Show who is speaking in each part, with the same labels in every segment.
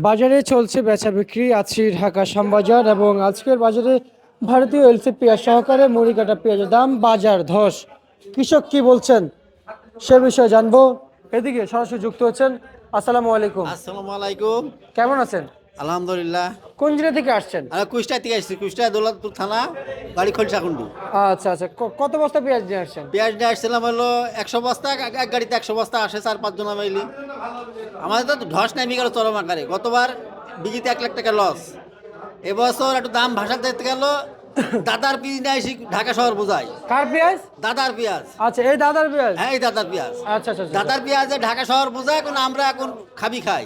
Speaker 1: বাজারে চলছে বেচা বিক্রি। আছি ঢাকা শ্যামবাজার এবং আজকের বাজারে ভারতীয় এলসি পেঁয়াজ সহকারে মুড়ি কাটা পেঁয়াজের দাম বাজার ধস। কৃষক কি বলছেন সে বিষয়ে জানবো। এদিকে সরাসরি যুক্ত হচ্ছেন। আসসালামু আলাইকুম,
Speaker 2: আসসালামু আলাইকুম।
Speaker 1: কেমন আছেন?
Speaker 2: আলহামদুলিল্লাহ।
Speaker 1: কোন জেলা থেকে আসছেন?
Speaker 2: আমি কুষ্টিয়া থেকে আসছি, কুষ্টিয়া দৌলতপুর থানা, বাড়ি খোলসাকুন্ডু।
Speaker 1: আচ্ছা আচ্ছা, কত বস্তা পেঁয়াজ নিয়ে আসছেন?
Speaker 2: পেঁয়াজ নিয়ে আসছিলাম হলো 100 বস্তা, এক গাড়িতে 100 বস্তা আসে, 4-5 জন মিলি। আমাদের তো ধস নেমে গেল চরম আকারে, গতবার বিঘিতে 1 লাখ টাকা লস। এবছর একটু দাম ভাষা দেখতে গেল, দাদার পিস নিয়ে আসি ঢাকা শহর বোঝাই।
Speaker 1: কার পেঁয়াজ?
Speaker 2: দাদার পেঁয়াজ।
Speaker 1: আচ্ছা, এই দাদার পেঁয়াজ।
Speaker 2: হ্যাঁ, এই দাদার পেঁয়াজ।
Speaker 1: আচ্ছা আচ্ছা আচ্ছা
Speaker 2: দাদার পেঁয়াজে ঢাকা শহর বোঝায়, এখন আমরা এখন খাবি খাই।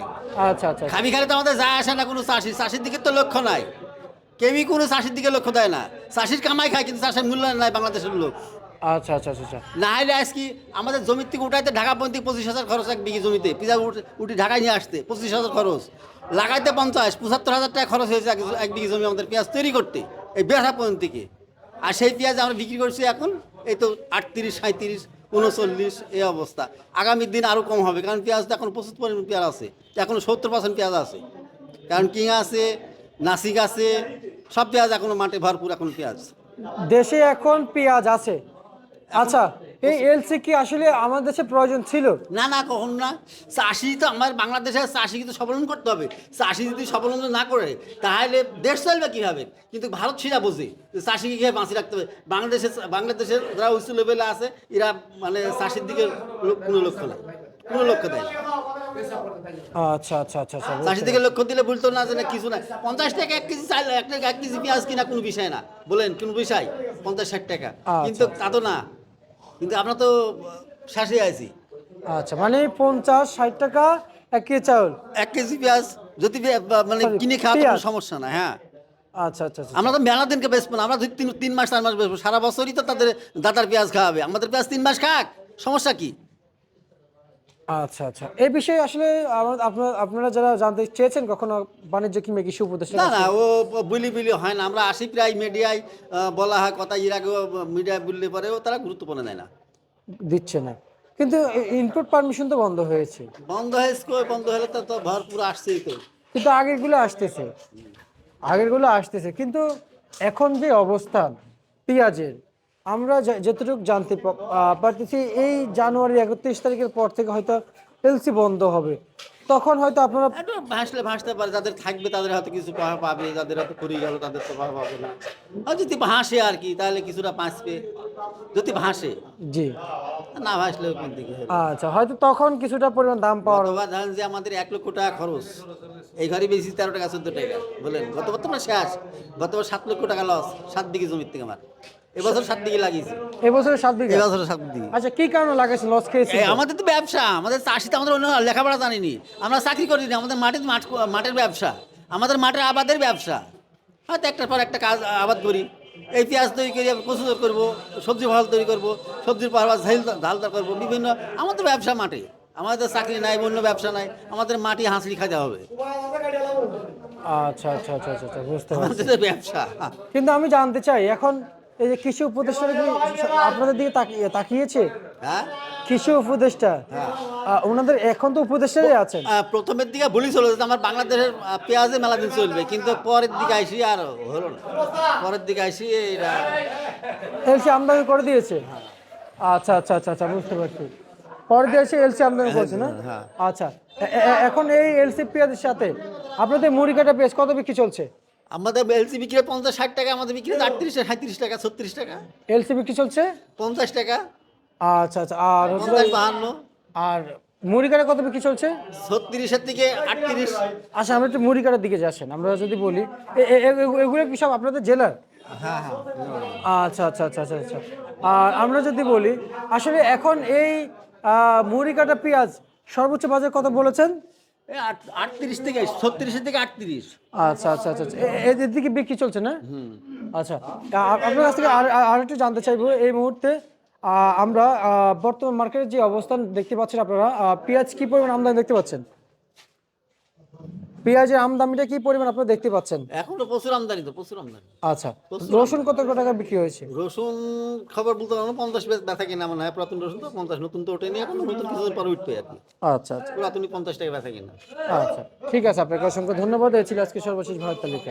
Speaker 1: আচ্ছা আচ্ছা
Speaker 2: খাবি খাইলে তো আমাদের যায় আসে না কোনো চাষির দিকে তো লক্ষ্য নাই। কেউই কোনো চাষির দিকে লক্ষ্য দেয় না। চাষির কামাই খায়, কিন্তু চাষের মূল্যায়ন নাই বাংলাদেশের লোক।
Speaker 1: আচ্ছা আচ্ছা আচ্ছা আচ্ছা।
Speaker 2: না হলে আজ কি আমাদের জমির থেকে উঠাইতে ঢাকা পর্যন্ত 25,000 খরচ, এক বিঘি জমিতে পিজা উঠি ঢাকায় নিয়ে আসতে 25,000 খরচ, লাগাইতে 50-75 হাজার টাকা খরচ হয়েছে এক বিঘি জমি আমাদের পেঁয়াজ তৈরি করতে, এই বেড়া পর্যন্ত থেকে। আর সেই পেঁয়াজ আমরা বিক্রি করছি এখন এই তো 38, 37, 39 এই অবস্থা। আগামী দিন আরও কম হবে, কারণ পেঁয়াজ তো এখন প্রচুর পরিমাণ পেঁয়াজ আছে, এখনো 70% পেঁয়াজ আছে। কারণ কিং আছে, নাসিক আছে, সব পেঁয়াজ এখনো মাঠে ভরপুর এখন পেঁয়াজ।
Speaker 1: দেশে এখন পেঁয়াজ আছে। আচ্ছা, এই এলসি কি আসলে আমাদের দেশে প্রয়োজন ছিল?
Speaker 2: না না, কখন না। চাষি তো আমার বাংলাদেশের চাষিকে তো স্বাবলম্বন করতে হবে। চাষি যদি স্বাবলম্বন না করে তাহলে দেশ চলবে কীভাবে? কিন্তু ভারত সেটা বোঝে যে চাষিকে কীভাবে বাঁচিয়ে রাখতে হবে। বাংলাদেশের যারা উচ্চ লেভেলে আছে এরা মানে চাষির দিকে কোনো লক্ষ্য নাই, কোনো লক্ষ্য দেয় না।
Speaker 1: আচ্ছা আচ্ছা আচ্ছা আচ্ছা,
Speaker 2: চাষির দিকে লক্ষ্য দিলে বলতো না যে না কিছু না, 50 টাকা 1 কেজি চাল, 1 কেজি পেঁয়াজ কিনা কোনো বিষয় না। বলেন কোন বিষয়? 50-60 টাকা, কিন্তু তা তো না। কিন্তু আমরা তো শাসে আছি।
Speaker 1: আচ্ছা, মানে 50-60 টাকা 1 কেজি চাউল।
Speaker 2: 1 কেজি পেঁয়াজ যদি মানে
Speaker 1: Sorry,
Speaker 2: কিনে খাওয়া তো
Speaker 1: পেঁয়াজ।
Speaker 2: কোনো সমস্যা না। হ্যাঁ,
Speaker 1: আচ্ছা আচ্ছা আচ্ছা
Speaker 2: আমরা তো মেলা দিনকে বেচবো না, আমরা 3 মাস 4 মাস বেচবো, সারা বছরই তো তাদের দাদার পেঁয়াজ খাওয়াবে। আমাদের পেঁয়াজ 3 মাস খাক, সমস্যা কি?
Speaker 1: আচ্ছা আচ্ছা। এই বিষয়ে আসলে আপনারা যারা জানতে চেয়েছেন কখনো বাণিজ্য কিংবা কৃষি উপদেষ্টা
Speaker 2: না না,
Speaker 1: কাছে?
Speaker 2: ও বুলি বুলি হয় না। আমরা আসি প্রায় মিডিয়ায়, বলা হয় কথা, এর আগেও মিডিয়ায় বললে পরেও তারা গুরুত্বপূর্ণ দেয় না।
Speaker 1: দিচ্ছে না, কিন্তু ইনপুট পারমিশন তো বন্ধ হয়েছে।
Speaker 2: বন্ধ হয়েছে কই? বন্ধ হলে তো তো ভরপুর আসছেই তো।
Speaker 1: কিন্তু আগেরগুলো আসতেছে কিন্তু এখন যে অবস্থান পেঁয়াজের, আমরা যতটুকু জানতে পারতেছি এই জানুয়ারি 31 তারিখের পর থেকে হয়তো এলসি বন্ধ হবে। তখন হয়তো আপনারা
Speaker 2: একটু ভাসতে পারে, যাদের থাকবে তাদের হয়তো কিছু পাবে, যাদের হয়তো ফুরি গেল তাদের তো পাবে না। আর যদি ভাসে আর কি, তাহলে কিছুটা বাঁচবে যদি ভাসে।
Speaker 1: জি,
Speaker 2: না ভাসলে কোন দিকে হবে?
Speaker 1: আচ্ছা, হয়তো তখন কিছুটা পরিমাণ দাম পাওয়ার।
Speaker 2: গতবার ধরেন যে আমাদের 1 লক্ষ টাকা খরচ, এই ঘরে বেশি 13 টাকা 14 টাকা। বলেন গতবার তো না শেষ, গতবার 7 লক্ষ টাকা লস, 7 বিঘি জমির থেকে আমার। এবছর 7 বিঘি লাগিয়েছি,
Speaker 1: এবছরে 7 বিঘা।
Speaker 2: এবছর 7 বিঘি।
Speaker 1: আচ্ছা, কি কারণে লাগাইছেন? লস খেয়েছি তো?
Speaker 2: আমাদের তো ব্যবসা, আমাদের চাষিতে আমাদের অন্য লেখাপড়া জানিনি, আমরা চাকরি করিনি, আমাদের মাঠের ব্যবসা, আমাদের মাঠের আবাদের ব্যবসা। হয়তো একটার পর একটা কাজ আবাদ করি। এই পেঁয়াজ তৈরি করি, কচু করবো, সবজি ফল তৈরি করবো, সবজির পর ঝালদার করবো, বিভিন্ন আমাদের ব্যবসা মাঠে। আমাদের চাকরি নাই, অন্য ব্যবসা নাই, আমাদের মাটি হাঁসলি খাইতে হবে।
Speaker 1: আচ্ছা আচ্ছা আচ্ছা আচ্ছা আচ্ছা, বুঝতে পারছি।
Speaker 2: আমাদের ব্যবসা।
Speaker 1: কিন্তু আমি জানতে চাই এখন এই যে কৃষি উপদেষ্টারা কি আপনাদের দিকে তাকিয়েছে?
Speaker 2: হ্যাঁ
Speaker 1: কৃষি উপদেষ্টা,
Speaker 2: হ্যাঁ।
Speaker 1: ওনাদের এখন তো উপদেষ্টারাই আছেন।
Speaker 2: প্রথমের দিকে বলি চলে যেত আমার বাংলাদেশের পেঁয়াজে মেলা দিন চলবে, কিন্তু পরের দিকে আইসি আর হলো না। পরের দিকে আইসি এরা।
Speaker 1: এলসি আমদানি করে দিয়েছে। আচ্ছা আচ্ছা আচ্ছা আচ্ছা, বুঝতে পারছি। পরে দিয়ে এসে এলসি আমদানি করছে না?
Speaker 2: হ্যাঁ।
Speaker 1: আচ্ছা, এখন এই এলসি পেঁয়াজের সাথে আপনাদের মুড়ি কাটা পেঁয়াজ কত বিক্রি চলছে?
Speaker 2: আমাদের এলসি বিক্রি 50-60 টাকা, আমাদের বিক্রি 38-37 টাকা, 36 টাকা,
Speaker 1: এলসি বিক্রি চলছে
Speaker 2: 50 টাকা,
Speaker 1: আচ্ছা আচ্ছা। আর হচ্ছে
Speaker 2: 50-52,
Speaker 1: আর মুড়ি কাটা কত বিক্রি চলছে?
Speaker 2: 36-এর থেকে 38।
Speaker 1: আচ্ছা, আমরা একটু মুড়ি কাটার দিকে যাচ্ছেন। আমরা যদি বলি এগুলো কি সব আপনাদের জেলার?
Speaker 2: হ্যাঁ হ্যাঁ।
Speaker 1: আচ্ছা আচ্ছা আচ্ছা আচ্ছা আচ্ছা। আর আমরা যদি বলি আসলে এখন এই মুড়ি কাটা পেঁয়াজ সর্বোচ্চ বাজার কত বলেছেন?
Speaker 2: 38 থেকে 36-এর থেকে 38।
Speaker 1: আচ্ছা আচ্ছা আচ্ছা আচ্ছা। এদের দিকে বিক্রি চলছে না? আচ্ছা, আপনার কাছ থেকে আর একটু জানতে চাইবো এই মুহূর্তে আমরা বর্তমান মার্কেটের যে অবস্থান দেখতে পাচ্ছেন আপনারা, পেঁয়াজ কি পরিমাণ আমদানি দেখতে পাচ্ছেন? পেঁয়াজের আমদানিটা কি পরিমাণ আপনারা দেখতে পাচ্ছেন?
Speaker 2: এখনো প্রচুর আমদানি, তো প্রচুর আমদানি।
Speaker 1: আচ্ছা, রসুন কত টাকা বিক্রি হয়েছে?
Speaker 2: রসুন খবর বলতে পারবো না, 50 ব্যথা কিনা মনে হয়, পুরাতন রসুন তো 50, নতুন তো ওঠেনি এখন, নতুন কিছুদিন পরে উঠবে আর কি।
Speaker 1: আচ্ছা আচ্ছা
Speaker 2: পুরাতনই 50 টাকা ব্যথা কিনা।
Speaker 1: আচ্ছা, ঠিক আছে, আপনাকে অসংখ্য ধন্যবাদ। এই ছিল আজকে সর্বশেষ ভারত তালিকা।